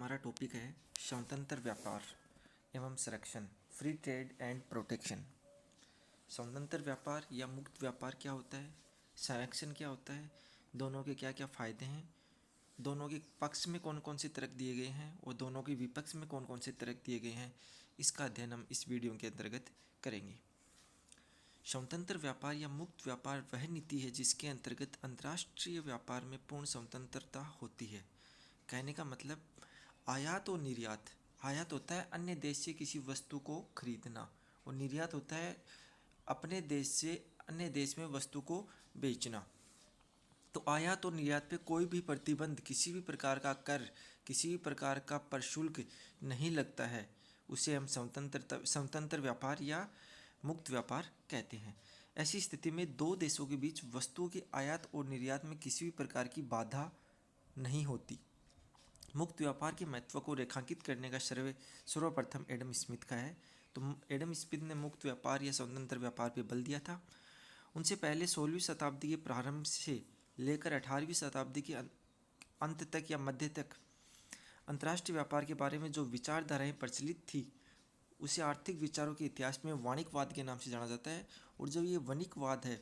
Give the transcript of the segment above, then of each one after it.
हमारा टॉपिक है स्वतंत्र व्यापार एवं संरक्षण, फ्री ट्रेड एंड प्रोटेक्शन। स्वतंत्र व्यापार या मुक्त व्यापार क्या होता है, संरक्षण क्या होता है, दोनों के क्या क्या फ़ायदे हैं, दोनों के पक्ष में कौन कौन से तर्क दिए गए हैं और दोनों के विपक्ष में कौन कौन से तर्क दिए गए हैं, इसका अध्ययन हम इस वीडियो के अंतर्गत करेंगे। स्वतंत्र व्यापार या मुक्त व्यापार वह नीति है जिसके अंतर्गत अंतर्राष्ट्रीय व्यापार में पूर्ण स्वतंत्रता होती है। कहने का मतलब आयात और निर्यात। आयात होता है अन्य देश से किसी वस्तु को खरीदना और निर्यात होता है अपने देश से अन्य देश में वस्तु को बेचना। तो आयात और निर्यात पे कोई भी प्रतिबंध, किसी भी प्रकार का कर, किसी भी प्रकार का प्रशुल्क नहीं लगता है। उसे हम स्वतंत्र व्यापार या मुक्त व्यापार कहते हैं। ऐसी स्थिति में दो देशों के बीच वस्तुओं के आयात और निर्यात में किसी भी प्रकार की बाधा नहीं होती। मुक्त व्यापार के महत्व को रेखांकित करने का सर्वप्रथम एडम स्मिथ का है। तो एडम स्मिथ ने मुक्त व्यापार या स्वतंत्र व्यापार पर बल दिया था। उनसे पहले 16वीं शताब्दी के प्रारंभ से लेकर 18वीं शताब्दी के अंत तक या मध्य तक अंतर्राष्ट्रीय व्यापार के बारे में जो विचारधाराएं प्रचलित थी उसे आर्थिक विचारों के इतिहास में वाणिज्यवाद के नाम से जाना जाता है। और जब ये वाणिज्यवाद है,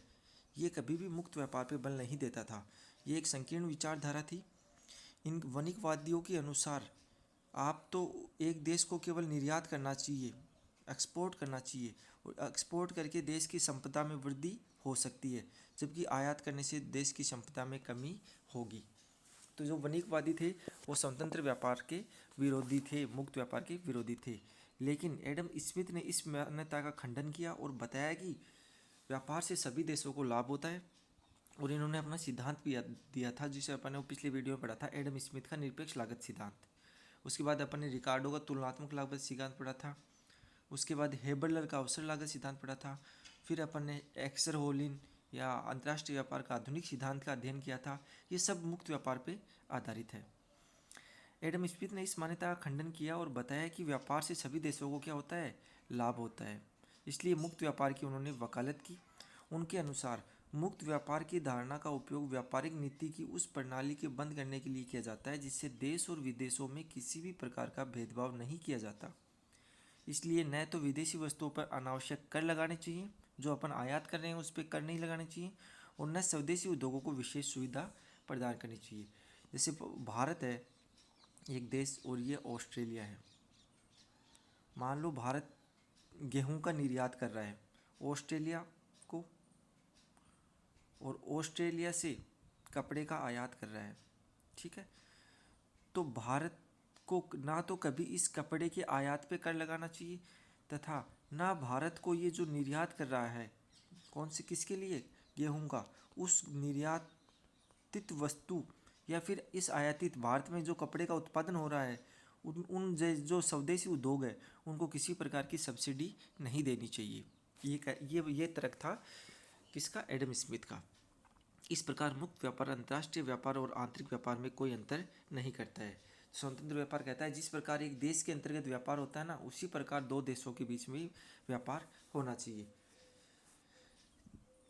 ये कभी भी मुक्त व्यापार पर बल नहीं देता था। ये एक संकीर्ण विचारधारा थी। इन वाणिज्यवादियों के अनुसार आप तो एक देश को केवल निर्यात करना चाहिए, एक्सपोर्ट करना चाहिए और एक्सपोर्ट करके देश की संपदा में वृद्धि हो सकती है, जबकि आयात करने से देश की संपदा में कमी होगी। तो जो वाणिज्यवादी थे वो स्वतंत्र व्यापार के विरोधी थे, मुक्त व्यापार के विरोधी थे। लेकिन एडम स्मिथ ने इस मान्यता का खंडन किया और बताया कि व्यापार से सभी देशों को लाभ होता है। और इन्होंने अपना सिद्धांत भी दिया था जिसे अपन ने पिछले वीडियो में पढ़ा था, एडम स्मिथ का निरपेक्ष लागत सिद्धांत। उसके बाद अपन ने रिकार्डो का तुलनात्मक लागत सिद्धांत पढ़ा था। उसके बाद हेबरलर का अवसर लागत सिद्धांत पढ़ा था। फिर अपन ने एक्सरहोलिन या अंतर्राष्ट्रीय व्यापार का आधुनिक सिद्धांत का अध्ययन किया था। ये सब मुक्त व्यापार पर आधारित है। एडम स्मिथ ने इस मान्यता का खंडन किया और बताया कि व्यापार से सभी देशों को क्या होता है, लाभ होता है। इसलिए मुक्त व्यापार की उन्होंने वकालत की। उनके अनुसार मुक्त व्यापार की धारणा का उपयोग व्यापारिक नीति की उस प्रणाली के बंद करने के लिए किया जाता है जिससे देश और विदेशों में किसी भी प्रकार का भेदभाव नहीं किया जाता। इसलिए न तो विदेशी वस्तुओं पर अनावश्यक कर लगाने चाहिए, जो अपन आयात कर रहे हैं उस पर कर नहीं लगाने चाहिए, और न स्वदेशी उद्योगों को विशेष सुविधा प्रदान करनी चाहिए। जैसे भारत है एक देश और ये ऑस्ट्रेलिया है। मान लो भारत गेहूं का निर्यात कर रहा है ऑस्ट्रेलिया को, और ऑस्ट्रेलिया से कपड़े का आयात कर रहा है, ठीक है। तो भारत को ना तो कभी इस कपड़े के आयात पे कर लगाना चाहिए तथा ना भारत को ये जो निर्यात कर रहा है कौन से किसके लिए, गेहूं का, उस निर्यातित वस्तु या फिर इस आयातित भारत में जो कपड़े का उत्पादन हो रहा है उन जो स्वदेशी उद्योग है उनको किसी प्रकार की सब्सिडी नहीं देनी चाहिए। ये तर्क था किसका, एडम स्मिथ का। इस प्रकार मुक्त व्यापार अंतर्राष्ट्रीय व्यापार और आंतरिक व्यापार में कोई अंतर नहीं करता है। स्वतंत्र व्यापार कहता है जिस प्रकार एक देश के अंतर्गत व्यापार होता है ना, उसी प्रकार दो देशों के बीच में व्यापार होना चाहिए।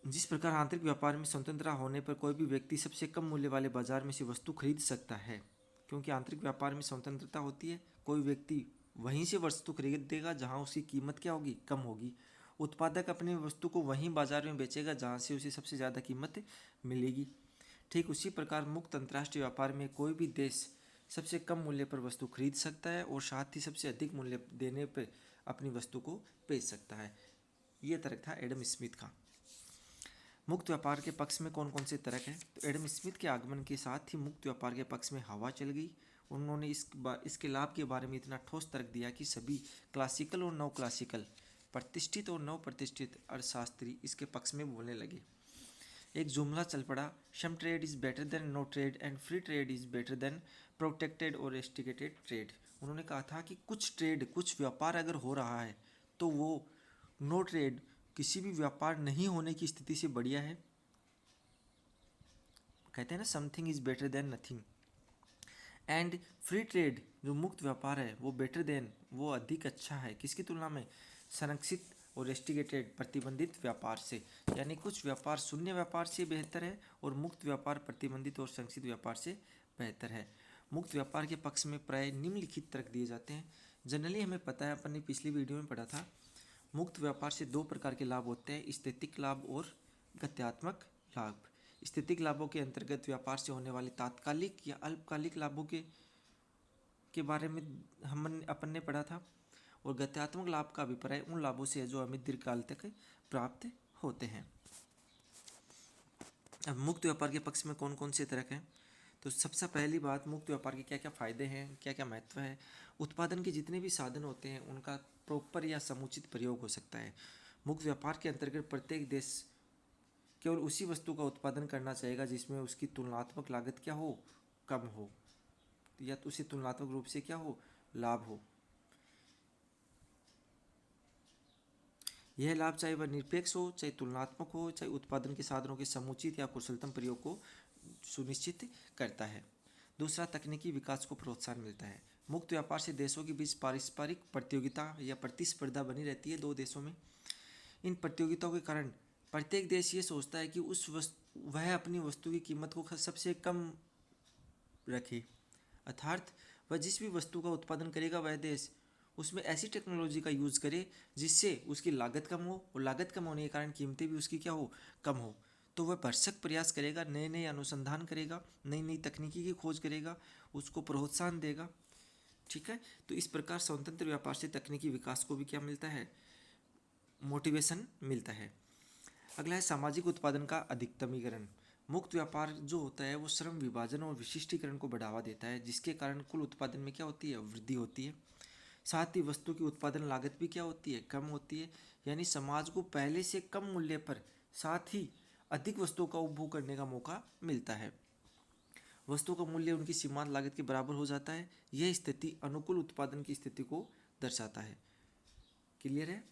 जिस प्रकार आंतरिक व्यापार में स्वतंत्रता होने पर कोई भी व्यक्ति सबसे कम मूल्य वाले बाजार में से वस्तु खरीद सकता है, क्योंकि आंतरिक व्यापार में स्वतंत्रता होती है। कोई व्यक्ति वहीं से वस्तु खरीद देगा जहां उसकी कीमत क्या होगी, कम होगी। उत्पादक अपनी वस्तु को वहीं बाजार में बेचेगा जहां से उसे सबसे ज़्यादा कीमत मिलेगी। ठीक उसी प्रकार मुक्त अंतर्राष्ट्रीय व्यापार में कोई भी देश सबसे कम मूल्य पर वस्तु खरीद सकता है और साथ ही सबसे अधिक मूल्य देने पर अपनी वस्तु को बेच सकता है। ये तर्क था एडम स्मिथ का। मुक्त व्यापार के पक्ष में कौन कौन से तर्क हैं, तो एडम स्मिथ के आगमन के साथ ही मुक्त व्यापार के पक्ष में हवा चल गई। उन्होंने इसके लाभ के बारे में इतना ठोस तर्क दिया कि सभी क्लासिकल और नव क्लासिकल, प्रतिष्ठित और नव प्रतिष्ठित अर्थशास्त्री इसके पक्ष में बोलने लगे। एक जुमला चल पड़ा, some trade is better than no trade and free trade is better than protected और रेस्ट्रिक्टेड ट्रेड। उन्होंने कहा था कि कुछ व्यापार अगर हो रहा है तो वो नो ट्रेड, किसी भी व्यापार नहीं होने की स्थिति से बढ़िया है। कहते हैं ना, something is better then nothing. And free trade जो मुक्त व्यापार है वो बेटर देन, वो अधिक अच्छा है किसकी तुलना में, संरक्षित और रेस्ट्रिक्टेड प्रतिबंधित व्यापार से। यानी कुछ व्यापार शून्य व्यापार से बेहतर है और मुक्त व्यापार प्रतिबंधित और संरक्षित व्यापार से बेहतर है। मुक्त व्यापार के पक्ष में प्राय निम्नलिखित तर्क दिए जाते हैं। जनरली हमें पता है, अपन ने पिछली वीडियो में पढ़ा था, मुक्त व्यापार से दो प्रकार के लाभ होते हैं, स्थैतिक लाभ और गत्यात्मक लाभ। स्थैतिक लाभों के अंतर्गत व्यापार से होने वाले तात्कालिक या अल्पकालिक लाभों के बारे में अपन ने पढ़ा था, और गत्यात्मक लाभ का अभिप्राय उन लाभों से है जो हमें दीर्घकाल तक प्राप्त होते हैं। अब मुक्त व्यापार के पक्ष में कौन कौन से तर्क हैं? तो सबसे पहली बात, मुक्त व्यापार के क्या क्या फ़ायदे हैं, क्या क्या महत्व है। उत्पादन के जितने भी साधन होते हैं उनका प्रॉपर या समुचित प्रयोग हो सकता है। मुक्त व्यापार के अंतर्गत प्रत्येक देश केवल उसी वस्तु का उत्पादन करना चाहेगा जिसमें उसकी तुलनात्मक लागत क्या हो, कम हो, या तो उसे तुलनात्मक रूप से क्या हो, लाभ हो। यह लाभ चाहे वह निरपेक्ष हो, चाहे तुलनात्मक हो, चाहे उत्पादन के साधनों के समुचित या कुशलतम प्रयोग को सुनिश्चित करता है। दूसरा, तकनीकी विकास को प्रोत्साहन मिलता है। मुक्त व्यापार से देशों के बीच पारस्परिक प्रतियोगिता या प्रतिस्पर्धा बनी रहती है दो देशों में। इन प्रतियोगिताओं के कारण प्रत्येक देश ये सोचता है कि वह अपनी वस्तु की कीमत को सबसे कम रखे, अर्थात वह जिस भी वस्तु का उत्पादन करेगा वह देश उसमें ऐसी टेक्नोलॉजी का यूज़ करे जिससे उसकी लागत कम हो, और लागत कम होने के कारण कीमतें भी उसकी क्या हो, कम हो। तो वह भरसक प्रयास करेगा, नए नए अनुसंधान करेगा, नई नई तकनीकी की खोज करेगा, उसको प्रोत्साहन देगा। ठीक है, तो इस प्रकार स्वतंत्र व्यापार से तकनीकी विकास को भी क्या मिलता है, मोटिवेशन मिलता है। अगला है सामाजिक उत्पादन का अधिकतमीकरण। मुक्त व्यापार जो होता है वो श्रम विभाजन और विशिष्टीकरण को बढ़ावा देता है, जिसके कारण कुल उत्पादन में क्या होती है, वृद्धि होती है। साथ ही वस्तु की उत्पादन लागत भी क्या होती है, कम होती है। यानी समाज को पहले से कम मूल्य पर साथ ही अधिक वस्तुओं का उपभोग करने का मौका मिलता है। वस्तु का मूल्य उनकी सीमांत लागत के बराबर हो जाता है। यह स्थिति अनुकूल उत्पादन की स्थिति को दर्शाता है। क्लियर है?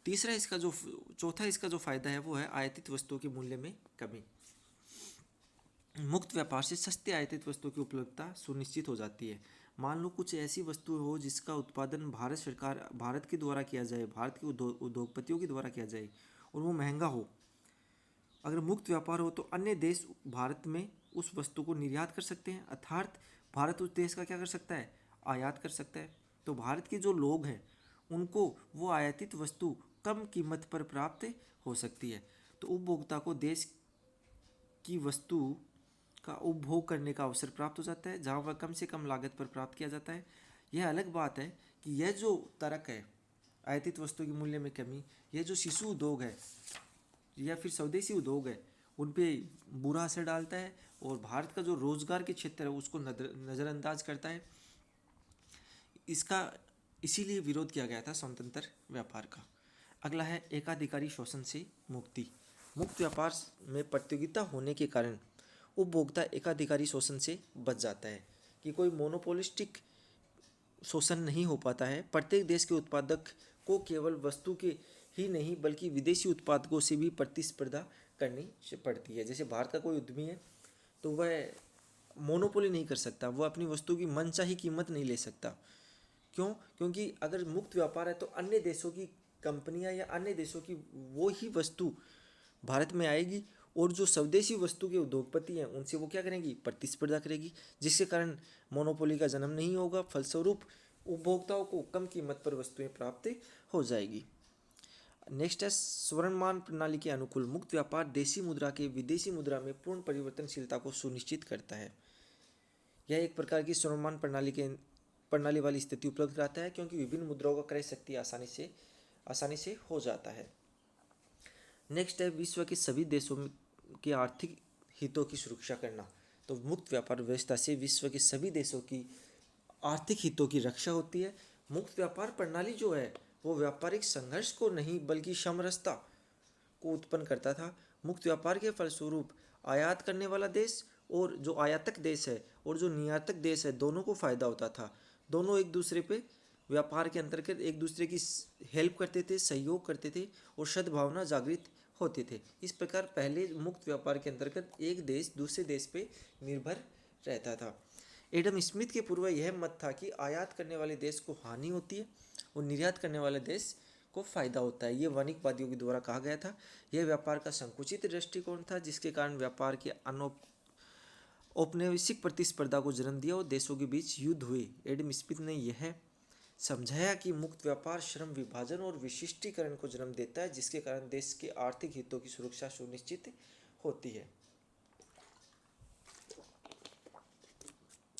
चौथा इसका जो फायदा है वो है आयातित वस्तुओं के मूल्य में कमी। मुक्त व्यापार से सस्ते आयातित वस्तुओं की उपलब्धता सुनिश्चित हो जाती है। मान लो कुछ ऐसी वस्तु हो जिसका उत्पादन भारत के द्वारा किया जाए, भारत के उद्योगपतियों के द्वारा किया जाए, और वो महंगा हो। अगर मुक्त व्यापार हो तो अन्य देश भारत में उस वस्तु को निर्यात कर सकते हैं, अर्थात भारत उस देश का क्या कर सकता है, आयात कर सकता है। तो भारत के जो लोग हैं उनको वो आयातित वस्तु कम कीमत पर प्राप्त हो सकती है। तो उपभोक्ता को देश की वस्तु का उपभोग करने का अवसर प्राप्त हो जाता है, जहाँ वह कम से कम लागत पर प्राप्त किया जाता है। यह अलग बात है कि यह जो तर्क है आयातित वस्तु के मूल्य में कमी, यह जो शिशु उद्योग है या फिर स्वदेशी उद्योग है उन पे बुरा असर डालता है, और भारत का जो रोजगार के क्षेत्र है उसको नज़रअंदाज करता है। इसका इसीलिए विरोध किया गया था स्वतंत्र व्यापार का। अगला है एकाधिकारी शोषण से मुक्ति। मुक्त व्यापार में प्रतियोगिता होने के कारण उपभोक्ता एकाधिकारी शोषण से बच जाता है, कि कोई मोनोपोलिस्टिक शोषण नहीं हो पाता है। प्रत्येक देश के उत्पादक को केवल वस्तु के ही नहीं बल्कि विदेशी उत्पादकों से भी प्रतिस्पर्धा करनी पड़ती है। जैसे भारत का कोई उद्यमी है तो वह मोनोपोली नहीं कर सकता, वह अपनी वस्तु की मनचाही कीमत नहीं ले सकता। क्यों? क्योंकि अगर मुक्त व्यापार है तो अन्य देशों की कंपनियां या अन्य देशों की वो ही वस्तु भारत में आएगी, और जो स्वदेशी वस्तु के उद्योगपति हैं उनसे वो क्या करेंगी, प्रतिस्पर्धा करेगी, जिसके कारण मोनोपोली का जन्म नहीं होगा। फलस्वरूप उपभोक्ताओं को कम कीमत पर वस्तुएं प्राप्त हो जाएगी। नेक्स्ट है स्वर्णमान प्रणाली के अनुकूल। मुक्त व्यापार देशी मुद्रा के विदेशी मुद्रा में पूर्ण परिवर्तनशीलता को सुनिश्चित करता है। यह एक प्रकार की स्वर्णमान प्रणाली वाली स्थिति उपलब्ध कराता है, क्योंकि विभिन्न मुद्राओं का क्रय शक्ति आसानी से हो जाता है। नेक्स्ट है विश्व के सभी देशों के आर्थिक हितों की सुरक्षा करना। तो मुक्त व्यापार व्यवस्था से विश्व के सभी देशों की आर्थिक हितों की रक्षा होती है। मुक्त व्यापार प्रणाली जो है वो व्यापारिक संघर्ष को नहीं बल्कि समरसता को उत्पन्न करता था। मुक्त व्यापार के फलस्वरूप आयात करने वाला देश और जो आयातक देश है और जो निर्यातक देश है दोनों को फ़ायदा होता था। दोनों एक दूसरे पे व्यापार के अंतर्गत एक दूसरे की हेल्प करते थे, सहयोग करते थे और सद्भावना जागृत होते थे। इस प्रकार पहले मुक्त व्यापार के अंतर्गत एक देश दूसरे देश पे निर्भर रहता था। एडम स्मिथ के पूर्व यह मत था कि आयात करने वाले देश को हानि होती है और निर्यात करने वाले देश को फायदा होता है। ये वाणिज्यवादियों के द्वारा कहा गया था। यह व्यापार का संकुचित दृष्टिकोण था, जिसके कारण व्यापार के औपनिवेशिक प्रतिस्पर्धा को जन्म दिया और देशों के बीच युद्ध हुए। एडम स्मिथ ने यह समझाया कि मुक्त व्यापार श्रम विभाजन और विशिष्टीकरण को जन्म देता है, जिसके कारण देश के आर्थिक हितों की सुरक्षा सुनिश्चित होती है।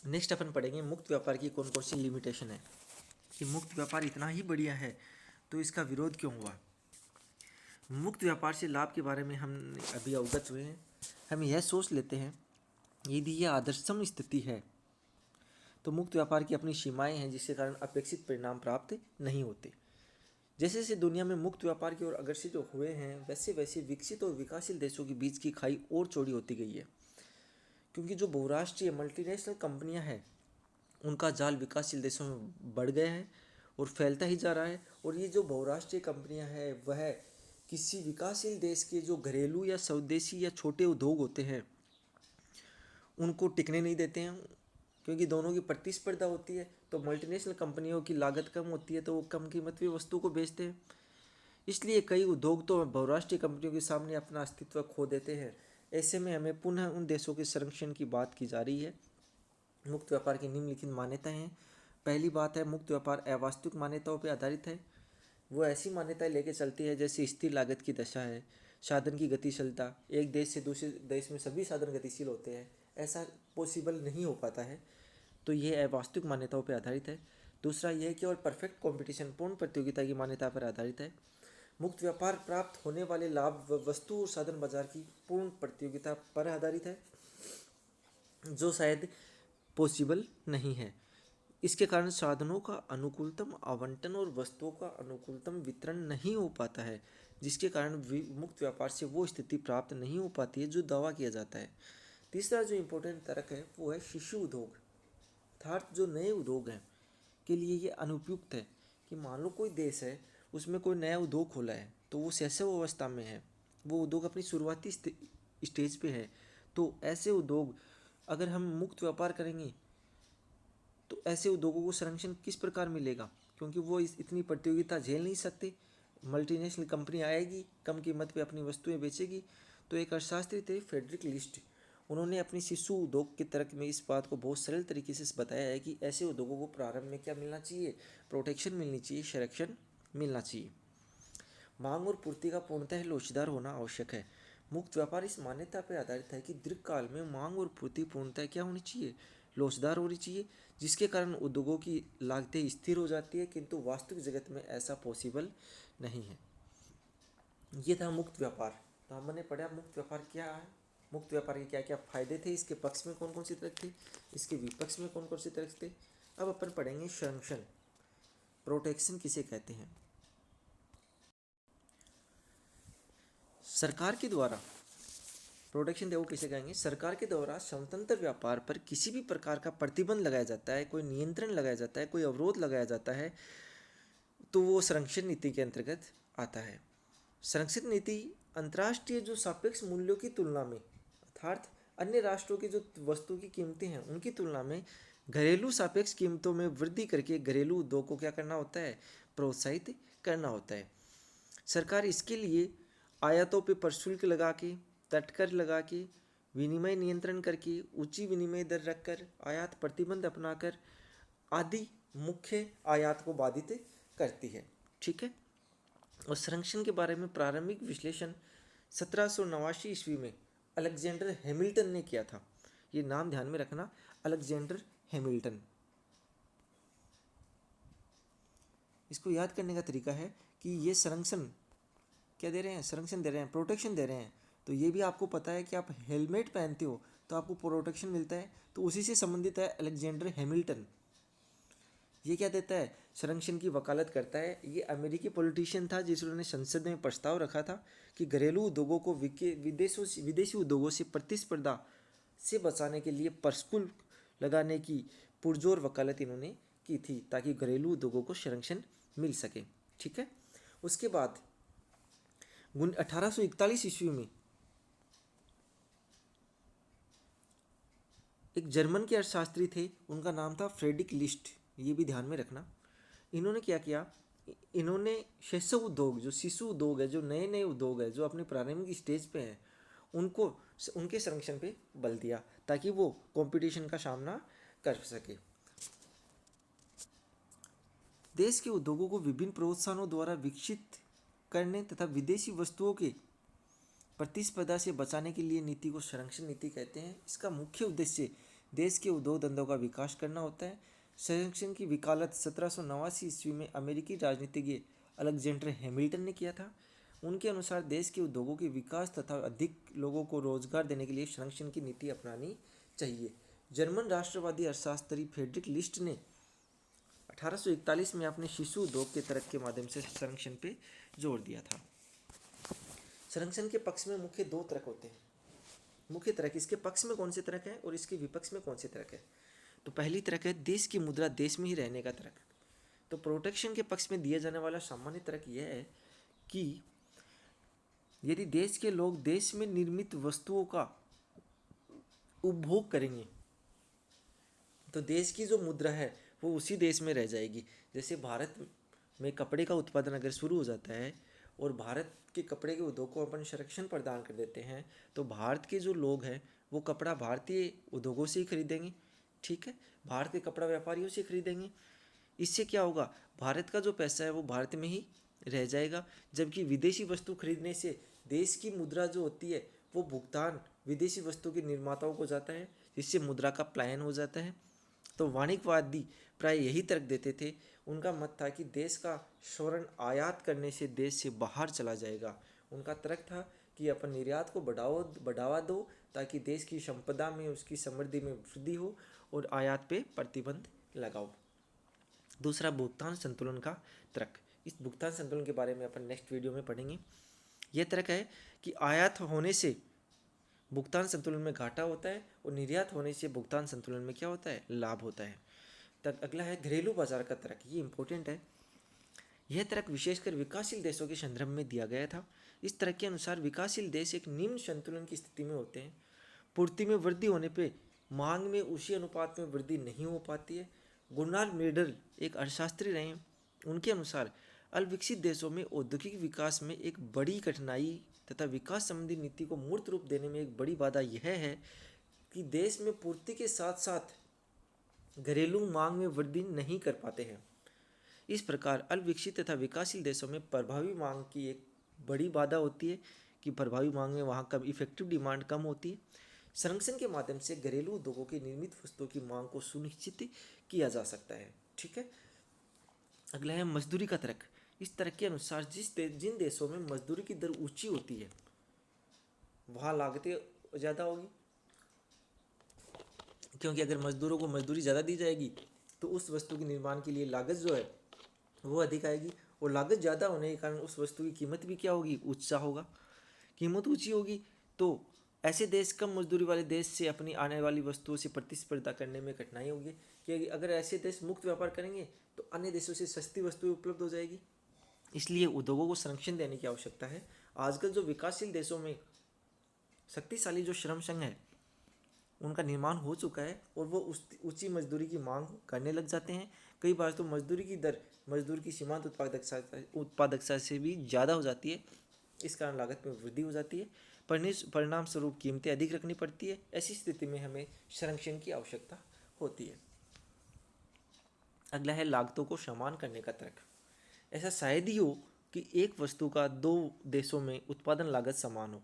नेक्स्ट अपन पढ़ेंगे मुक्त व्यापार की कौन कौन सी लिमिटेशन है, कि मुक्त व्यापार इतना ही बढ़िया है तो इसका विरोध क्यों हुआ। मुक्त व्यापार से लाभ के बारे में हम अभी अवगत हुए हैं। हम यह सोच लेते हैं यदि यह आदर्शतम स्थिति है तो मुक्त व्यापार की अपनी सीमाएं हैं, जिसके कारण अपेक्षित परिणाम प्राप्त नहीं होते। जैसे जैसे दुनिया में मुक्त व्यापार की ओर अग्रसर हुए हैं, वैसे वैसे विकसित और विकासशील देशों के बीच की खाई और चौड़ी होती गई है, क्योंकि जो बहुराष्ट्रीय मल्टीनेशनल कंपनियां हैं उनका जाल विकासशील देशों में बढ़ गया है और फैलता ही जा रहा है। और ये जो बहुराष्ट्रीय कंपनियां हैं वह किसी विकासशील देश के जो घरेलू या स्वदेशी या छोटे उद्योग होते हैं उनको टिकने नहीं देते हैं, क्योंकि दोनों की प्रतिस्पर्धा होती है। तो मल्टीनेशनल कंपनियों की लागत कम होती है तो वो कम कीमत पे वस्तु को बेचते हैं, इसलिए कई उद्योग तो बहुराष्ट्रीय कंपनियों के सामने अपना अस्तित्व खो देते हैं। ऐसे में हमें पुनः उन देशों के संरक्षण की बात की जा रही है। मुक्त व्यापार की निम्नलिखित मान्यताएं हैं। पहली बात है, मुक्त व्यापार अवास्तविक मान्यताओं पर आधारित है। वो ऐसी मान्यताएं लेके चलती है जैसे स्थिर लागत की दशा है, साधन की गतिशीलता, एक देश से दूसरे देश में सभी साधन गतिशील होते हैं, ऐसा पॉसिबल नहीं हो पाता है। तो ये अवास्तविक मान्यताओं पर आधारित है। दूसरा यह केवल परफेक्ट कंपटीशन पूर्ण प्रतियोगिता की मान्यता पर आधारित है। मुक्त व्यापार प्राप्त होने वाले लाभ वस्तु और साधन बाजार की पूर्ण प्रतियोगिता पर आधारित है, जो शायद पॉसिबल नहीं है। इसके कारण साधनों का अनुकूलतम आवंटन और वस्तुओं का अनुकूलतम वितरण नहीं हो पाता है, जिसके कारण मुक्त व्यापार से वो स्थिति प्राप्त नहीं हो पाती है जो दावा किया जाता है। तीसरा जो इम्पोर्टेंट तर्क है वो है शिशु उद्योग, अर्थात जो नए उद्योग हैं के लिए ये अनुपयुक्त है। कि मान लो कोई देश है उसमें कोई नया उद्योग खोला है तो वो शैशव अवस्था में है, वो उद्योग अपनी शुरुआती स्टेज पे है, तो ऐसे उद्योग अगर हम मुक्त व्यापार करेंगे तो ऐसे उद्योगों को संरक्षण किस प्रकार मिलेगा, क्योंकि वो इतनी प्रतियोगिता झेल नहीं सकते। मल्टीनेशनल कंपनी आएगी, कम कीमत पे अपनी वस्तुएं बेचेगी। तो एक अर्थशास्त्री थे फ्रेडरिक लिस्ट, उन्होंने अपनी शिशु उद्योग के तर्क में इस बात को बहुत सरल तरीके से बताया है कि ऐसे उद्योगों को प्रारंभ में क्या मिलना चाहिए, प्रोटेक्शन मिलनी चाहिए, संरक्षण मिलना चाहिए। मांग और पूर्ति का पूर्णतः लोचदार होना आवश्यक है। मुक्त व्यापार इस मान्यता पर आधारित है कि दीर्घकाल में मांग और पूर्ति पूर्णतः क्या होनी चाहिए, लोचदार होनी चाहिए, जिसके कारण उद्योगों की लागतें स्थिर हो जाती है, किंतु वास्तविक जगत में ऐसा पॉसिबल नहीं है। ये था मुक्त व्यापार। तो हमने पढ़ा मुक्त व्यापार क्या है, मुक्त व्यापार के क्या क्या फायदे थे, इसके पक्ष में कौन कौन से तर्क थे, इसके विपक्ष में कौन कौन से तर्क थे। अब अपन पढ़ेंगे संरक्षण, प्रोटेक्शन किसे कहते हैं। सरकार के द्वारा प्रोटेक्शन देखो किसे कहेंगे, सरकार के द्वारा स्वतंत्र व्यापार पर किसी भी प्रकार का प्रतिबंध लगाया जाता है, कोई नियंत्रण लगाया जाता है, कोई अवरोध लगाया जाता है, तो वो संरक्षण नीति के अंतर्गत आता है। संरक्षित नीति अंतर्राष्ट्रीय जो सापेक्ष मूल्यों की तुलना में, अर्थात अन्य राष्ट्रों की जो वस्तु की कीमतें हैं उनकी तुलना में घरेलू सापेक्ष कीमतों में वृद्धि करके घरेलू उद्योग को क्या करना होता है, प्रोत्साहित करना होता है। सरकार इसके लिए आयातों पर प्रशुल्क लगा के, तटकर लगा के, विनिमय नियंत्रण करके, ऊंची विनिमय दर रखकर, आयात प्रतिबंध अपनाकर आदि मुख्य आयात को बाधित करती है। ठीक है। और संरक्षण के बारे में प्रारंभिक विश्लेषण 1789 ईस्वी में अलेक्जेंडर हैमिल्टन ने किया था। ये नाम ध्यान में रखना, अलेक्जेंडर हैमिल्टन। इसको याद करने का तरीका है कि ये संरक्षण क्या दे रहे हैं, संरक्षण दे रहे हैं, प्रोटेक्शन दे रहे हैं। तो ये भी आपको पता है कि आप हेलमेट पहनते हो तो आपको प्रोटेक्शन मिलता है, तो उसी से संबंधित है अलेक्जेंडर हैमिल्टन। ये क्या देता है, संरक्षण की वकालत करता है। ये अमेरिकी पॉलिटिशियन था जिन्होंने संसद में प्रस्ताव रखा था कि घरेलू उद्योगों को विदेशी उद्योगों से प्रतिस्पर्धा से बचाने के लिए प्रशुल्क लगाने की पुरजोर वकालत इन्होंने की थी, ताकि घरेलू उद्योगों को संरक्षण मिल सके। ठीक है। उसके बाद 1841 ईस्वी में एक जर्मन के अर्थशास्त्री थे, उनका नाम था फ्रेडरिक लिस्ट। ये भी ध्यान में रखना। इन्होंने क्या किया, इन्होंने शैशव उद्योग, जो शिशु उद्योग है, जो नए नए उद्योग है, जो अपने प्रारंभिक स्टेज पे हैं, उनको उनके संरक्षण पे बल दिया ताकि वो कंपटीशन का सामना कर सके। देश के उद्योगों को विभिन्न प्रोत्साहनों द्वारा विकसित करने तथा विदेशी वस्तुओं के प्रतिस्पर्धा से बचाने के लिए नीति को संरक्षण नीति कहते हैं। इसका मुख्य उद्देश्य देश के उद्योग धंधों का विकास करना होता है। संरक्षण की वकालत 1789 ईस्वी में अमेरिकी राजनीतिज्ञ अलेक्जेंडर हैमिल्टन ने किया था। उनके अनुसार देश के उद्योगों के विकास तथा अधिक लोगों को रोजगार देने के लिए संरक्षण की नीति अपनानी चाहिए। जर्मन राष्ट्रवादी अर्थशास्त्री फ्रेडरिक लिस्ट ने 1841 में अपने शिशु उद्योग के तर्क के माध्यम से संरक्षण पे जोर दिया था। संरक्षण के पक्ष में मुख्य दो तर्क होते हैं। मुख्य तर्क, इसके पक्ष में कौन से तर्क है और इसके विपक्ष में कौन से तर्क है। तो पहली तर्क है देश की मुद्रा देश में ही रहने का तर्क। तो प्रोटेक्शन के पक्ष में दिया जाने वाला सामान्य तर्क यह है कि यदि देश के लोग देश में निर्मित वस्तुओं का उपभोग करेंगे तो देश की जो मुद्रा है वो उसी देश में रह जाएगी। जैसे भारत में कपड़े का उत्पादन अगर शुरू हो जाता है और भारत के कपड़े के उद्योग को अपन संरक्षण प्रदान कर देते हैं तो भारत के जो लोग हैं वो कपड़ा भारतीय उद्योगों से ही खरीदेंगे। ठीक है, भारत के कपड़ा व्यापारियों से खरीदेंगे। इससे क्या होगा, भारत का जो पैसा है वो भारत में ही रह जाएगा, जबकि विदेशी वस्तु खरीदने से देश की मुद्रा जो होती है वो भुगतान विदेशी वस्तु के निर्माताओं को जाता है, जिससे मुद्रा का पलायन हो जाता है। तो वाणिज्यवादी प्राय यही तर्क देते थे। उनका मत था कि देश का स्वर्ण आयात करने से देश से बाहर चला जाएगा। उनका तर्क था कि अपन निर्यात को बढ़ावा दो ताकि देश की संपदा में, उसकी समृद्धि में वृद्धि हो, और आयात पे प्रतिबंध लगाओ। दूसरा, भुगतान संतुलन का तर्क। इस भुगतान संतुलन के बारे में अपन नेक्स्ट वीडियो में पढ़ेंगे। यह तर्क है कि आयात होने से भुगतान संतुलन में घाटा होता है और निर्यात होने से भुगतान संतुलन में क्या होता है, लाभ होता है। तक अगला है घरेलू बाजार का तर्क। ये इंपॉर्टेंट है। यह तर्क विशेषकर विकासशील देशों के संदर्भ में दिया गया था। इस तर्क के अनुसार विकासशील देश एक निम्न संतुलन की स्थिति में होते हैं। पूर्ति में वृद्धि होने पे मांग में उसी अनुपात में वृद्धि नहीं हो पाती है। गुरनाल मेडल एक अर्थशास्त्री रहे। उनके अनुसार अल्पविकसित देशों में औद्योगिक विकास में एक बड़ी कठिनाई तथा विकास संबंधी नीति को मूर्त रूप देने में एक बड़ी बाधा यह है कि देश में पूर्ति के साथ साथ घरेलू मांग में वृद्धि नहीं कर पाते हैं। इस प्रकार अल्पविकसित तथा विकासशील देशों में प्रभावी मांग की एक बड़ी बाधा होती है कि प्रभावी मांग में वहाँ कम इफेक्टिव डिमांड कम होती है। संरक्षण के माध्यम से घरेलू उद्योगों की निर्मित वस्तुओं की मांग को सुनिश्चित किया जा सकता है। ठीक है, अगला है मजदूरी का तर्क। इस तर्क के अनुसार जिन देशों में मजदूरी की दर ऊंची होती है वहाँ लागतें ज़्यादा होगी, क्योंकि अगर मजदूरों को मजदूरी ज़्यादा दी जाएगी तो उस वस्तु के निर्माण के लिए लागत जो है वो अधिक आएगी, और लागत ज़्यादा होने के कारण उस वस्तु की कीमत भी क्या होगी, ऊंचा होगा। कीमत ऊंची होगी तो ऐसे देश कम मजदूरी वाले देश से अपनी आने वाली वस्तुओं से प्रतिस्पर्धा करने में कठिनाई होगी, क्योंकि अगर ऐसे देश मुक्त व्यापार करेंगे तो अन्य देशों से सस्ती वस्तुएं उपलब्ध हो जाएगी। इसलिए उद्योगों को संरक्षण देने की आवश्यकता है। आजकल जो विकासशील देशों में शक्तिशाली जो श्रम संघ है उनका निर्माण हो चुका है और वो ऊंची मजदूरी की मांग करने लग जाते हैं। कई बार तो मजदूरी की दर मजदूर की सीमांत उत्पादकता से भी ज़्यादा हो जाती है। इस कारण लागत में वृद्धि हो जाती है। परिणाम स्वरूप कीमतें अधिक रखनी पड़ती है। ऐसी स्थिति में हमें संरक्षण की आवश्यकता होती है। अगला है लागतों को समान करने का तर्क। ऐसा शायद ही हो कि एक वस्तु का दो देशों में उत्पादन लागत समान हो।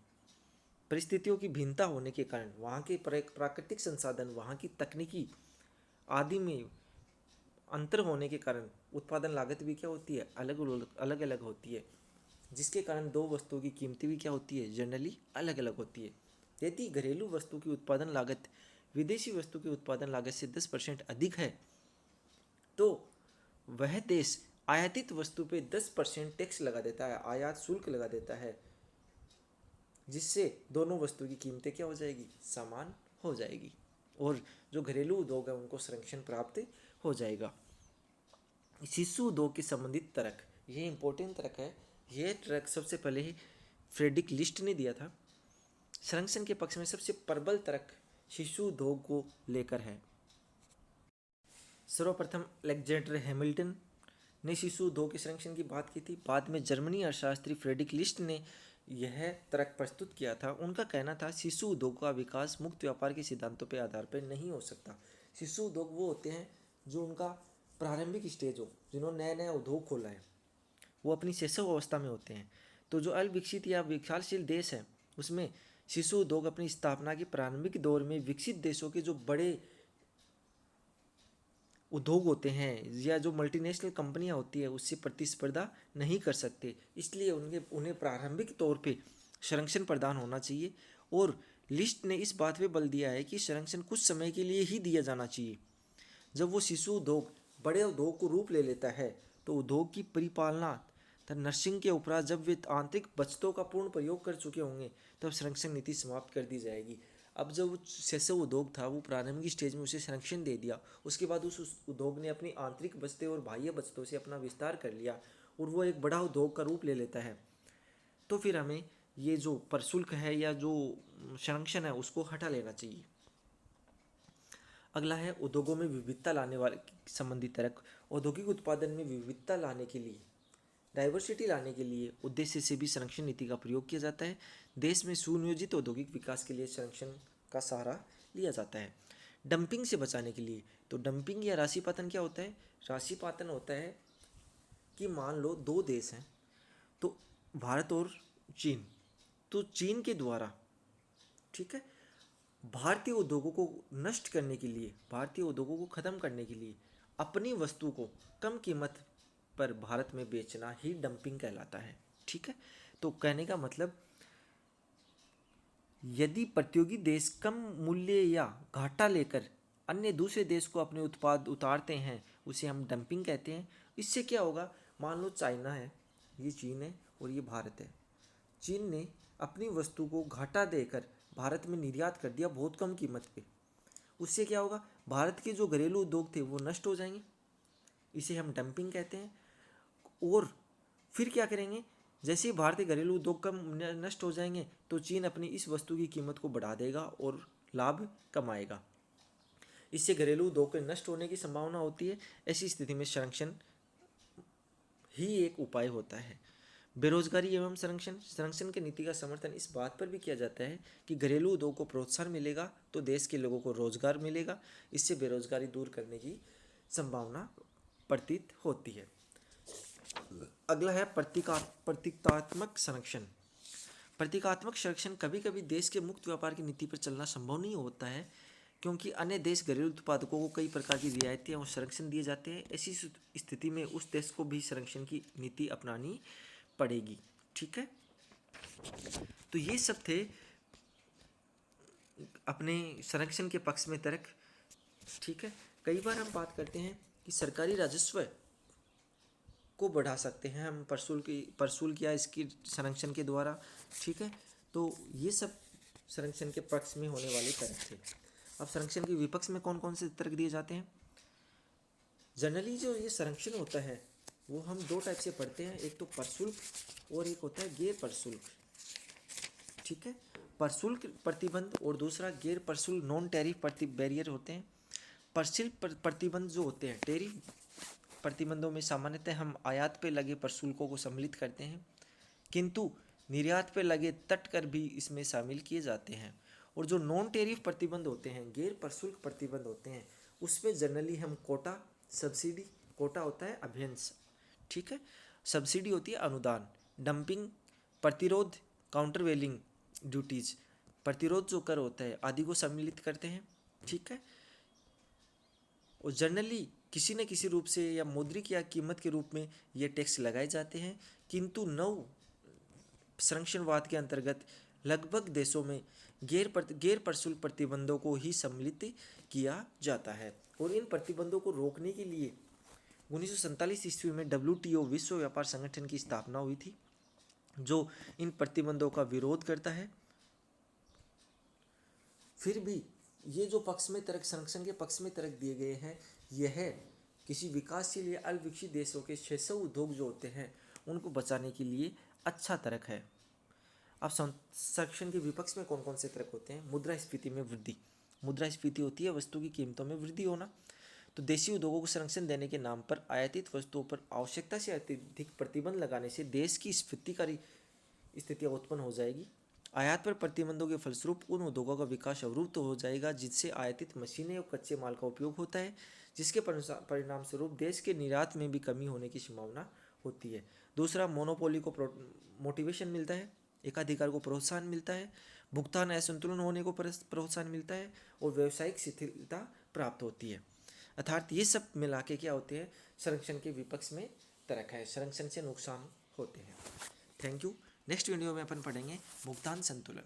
परिस्थितियों की भिन्नता होने के कारण, वहाँ के प्राकृतिक संसाधन, वहाँ की तकनीकी आदि में अंतर होने के कारण उत्पादन लागत भी क्या होती है, अलग अलग होती है, जिसके कारण दो वस्तुओं की कीमतें भी क्या होती है, जनरली अलग अलग होती है। यदि घरेलू वस्तु की उत्पादन लागत विदेशी वस्तु की उत्पादन लागत से 10% अधिक है तो वह देश आयातित वस्तु पे 10% टैक्स लगा देता है, आयात शुल्क लगा देता है, जिससे दोनों वस्तु की कीमतें क्या हो जाएगी, समान हो जाएगी, और जो घरेलू उद्योग है उनको संरक्षण प्राप्त हो जाएगा। शिशु उद्योग के संबंधित तर्क, ये इंपॉर्टेंट तर्क है। ये तर्क सबसे पहले ही फ्रेडरिक लिस्ट ने दिया था। संरक्षण के पक्ष में सबसे प्रबल तर्क शिशु उद्योग को लेकर है। सर्वप्रथम अलेक्जेंडर हैमिल्टन ने शिशु उद्योग के संरक्षण की बात की थी। बाद में जर्मनी अर्थशास्त्री फ्रेडरिक लिस्ट ने यह तर्क प्रस्तुत किया था। उनका कहना था शिशु उद्योग का विकास मुक्त व्यापार के सिद्धांतों पर आधार पर नहीं हो सकता। शिशु उद्योग वो होते हैं जो उनका प्रारंभिक स्टेज हो, जिन्होंने नया नया उद्योग खोला है, वो अपनी शैशव अवस्था में होते हैं। तो जो अल्पविकसित या विकासशील देश है उसमें शिशु उद्योग अपनी स्थापना के प्रारंभिक दौर में विकसित देशों के जो बड़े उद्योग होते हैं या जो मल्टीनेशनल कंपनियां होती है उससे प्रतिस्पर्धा नहीं कर सकते, इसलिए उन्हें प्रारंभिक तौर पे संरक्षण प्रदान होना चाहिए। और लिस्ट ने इस बात पे बल दिया है कि संरक्षण कुछ समय के लिए ही दिया जाना चाहिए। जब वो शिशु उद्योग बड़े उद्योग को रूप ले लेता है तो उद्योग की परिपालना तथा नर्सिंग के उपरांत जब वे आंतरिक बचतों का पूर्ण प्रयोग कर चुके होंगे तब संरक्षण नीति समाप्त कर दी जाएगी। अब जब शैशव उद्योग था वो प्रारंभिक स्टेज में उसे संरक्षण दे दिया, उसके बाद उस उद्योग ने अपनी आंतरिक बचतें और बाह्य बचतों से अपना विस्तार कर लिया और वो एक बड़ा उद्योग का रूप ले लेता है, तो फिर हमें ये जो प्रशुल्क है या जो संरक्षण है उसको हटा लेना चाहिए। अगला है उद्योगों में विविधता लाने वाले संबंधी तर्क। औद्योगिक उत्पादन में विविधता लाने के लिए, डाइवर्सिटी लाने के लिए उद्देश्य से भी संरक्षण नीति का प्रयोग किया जाता है। देश में सुनियोजित औद्योगिक विकास के लिए संरक्षण का सहारा लिया जाता है। डंपिंग से बचाने के लिए, तो डंपिंग या राशिपातन क्या होता है? राशिपातन होता है कि मान लो दो देश हैं, तो भारत और चीन, तो चीन के द्वारा, ठीक है, भारतीय उद्योगों को नष्ट करने के लिए, भारतीय उद्योगों को ख़त्म करने के लिए अपनी वस्तु को कम कीमत पर भारत में बेचना ही डंपिंग कहलाता है। ठीक है, तो कहने का मतलब यदि प्रतियोगी देश कम मूल्य या घाटा लेकर अन्य दूसरे देश को अपने उत्पाद उतारते हैं उसे हम डंपिंग कहते हैं। इससे क्या होगा? मान लो चाइना है, ये चीन है और ये भारत है। चीन ने अपनी वस्तु को घाटा देकर भारत में निर्यात कर दिया बहुत कम कीमत पे। उससे क्या होगा? भारत के जो घरेलू उद्योग थे वो नष्ट हो जाएंगे, इसे हम डंपिंग कहते हैं। और फिर क्या करेंगे? जैसे ही भारतीय घरेलू उद्योग कम नष्ट हो जाएंगे तो चीन अपनी इस वस्तु की कीमत को बढ़ा देगा और लाभ कमाएगा। इससे घरेलू उद्योग के नष्ट होने की संभावना होती है। ऐसी स्थिति में संरक्षण ही एक उपाय होता है। बेरोजगारी एवं संरक्षण की नीति का समर्थन इस बात पर भी किया जाता है कि घरेलू उद्योग को प्रोत्साहन मिलेगा तो देश के लोगों को रोजगार मिलेगा, इससे बेरोजगारी दूर करने की संभावना प्रतीत होती है। अगला है प्रतीकात्मक संरक्षण। प्रतीकात्मक संरक्षण कभी कभी देश के मुक्त व्यापार की नीति पर चलना संभव नहीं होता है, क्योंकि अन्य देश घरेलू उत्पादकों को कई प्रकार की रियायतें और संरक्षण दिए जाते हैं। ऐसी स्थिति में उस देश को भी संरक्षण की नीति अपनानी पड़ेगी। ठीक है, तो ये सब थे अपने संरक्षण के पक्ष में तर्क। ठीक है, कई बार हम बात करते हैं कि सरकारी राजस्व को बढ़ा सकते हैं हम प्रशुल्क या इसकी संरक्षण के द्वारा। ठीक है, तो ये सब संरक्षण के पक्ष में होने वाले तर्क थे। अब संरक्षण के विपक्ष में कौन कौन से तर्क दिए जाते हैं? जनरली जो ये संरक्षण होता है वो हम दो टाइप से पढ़ते हैं, एक तो प्रशुल्क और एक होता है गैर प्रशुल्क। ठीक है, प्रशुल्क प्रतिबंध और दूसरा गैर प्रशुल्क नॉन टैरिफ बैरियर होते हैं। प्रशुल्क प्रतिबंध जो होते हैं, टैरिफ प्रतिबंधों में सामान्यतः हम आयात पर लगे प्रशुल्कों को सम्मिलित करते हैं, किंतु निर्यात पर लगे तट कर भी इसमें शामिल किए जाते हैं। और जो नॉन टैरिफ प्रतिबंध होते हैं, गैर प्रशुल्क प्रतिबंध होते हैं, उसमें जनरली हम कोटा, सब्सिडी, कोटा होता है अभ्यंश, ठीक है, सब्सिडी होती है अनुदान, डंपिंग, प्रतिरोध, काउंटरवेलिंग ड्यूटीज, प्रतिरोध जो कर होता है आदि को सम्मिलित करते हैं। ठीक है, और जनरली किसी न किसी रूप से या मौद्रिक या कीमत के रूप में ये टैक्स लगाए जाते हैं, किंतु नव संरक्षणवाद के अंतर्गत लगभग देशों में गैर प्रशुल्क प्रतिबंधों को ही सम्मिलित किया जाता है। और इन प्रतिबंधों को रोकने के लिए 1947 ईस्वी में WTO विश्व व्यापार संगठन की स्थापना हुई थी, जो इन प्रतिबंधों का विरोध करता है। फिर भी ये जो पक्ष में तर्क, संरक्षण के पक्ष में तर्क दिए गए हैं, यह किसी विकासशील या अल्पविकसित देशों के शैशव उद्योग जो होते हैं उनको बचाने के लिए अच्छा तर्क है। अब संरक्षण के विपक्ष में कौन कौन से तर्क होते हैं? मुद्रास्फीति में वृद्धि। मुद्रास्फीति होती है वस्तु की कीमतों में वृद्धि होना। तो देशी उद्योगों को संरक्षण देने के नाम पर आयातित वस्तुओं पर आवश्यकता से अत्यधिक प्रतिबंध लगाने से देश की स्थितियाँ उत्पन्न हो जाएगी। आयात पर प्रतिबंधों के फलस्वरूप उन उद्योगों का विकास अवरुद्ध हो जाएगा जिससे आयातित मशीनें और कच्चे माल का उपयोग होता है, जिसके परिणाम स्वरूप देश के निर्यात में भी कमी होने की संभावना होती है। दूसरा, मोनोपोली को मोटिवेशन मिलता है, एकाधिकार को प्रोत्साहन मिलता है, भुगतान असंतुलन होने को प्रोत्साहन मिलता है और व्यावसायिक शिथिलता प्राप्त होती है। अर्थात ये सब मिला के क्या होते हैं, संरक्षण के विपक्ष में तर्क है, संरक्षण से नुकसान होते हैं। Thank you. नेक्स्ट वीडियो में अपन पढ़ेंगे भुगतान संतुलन।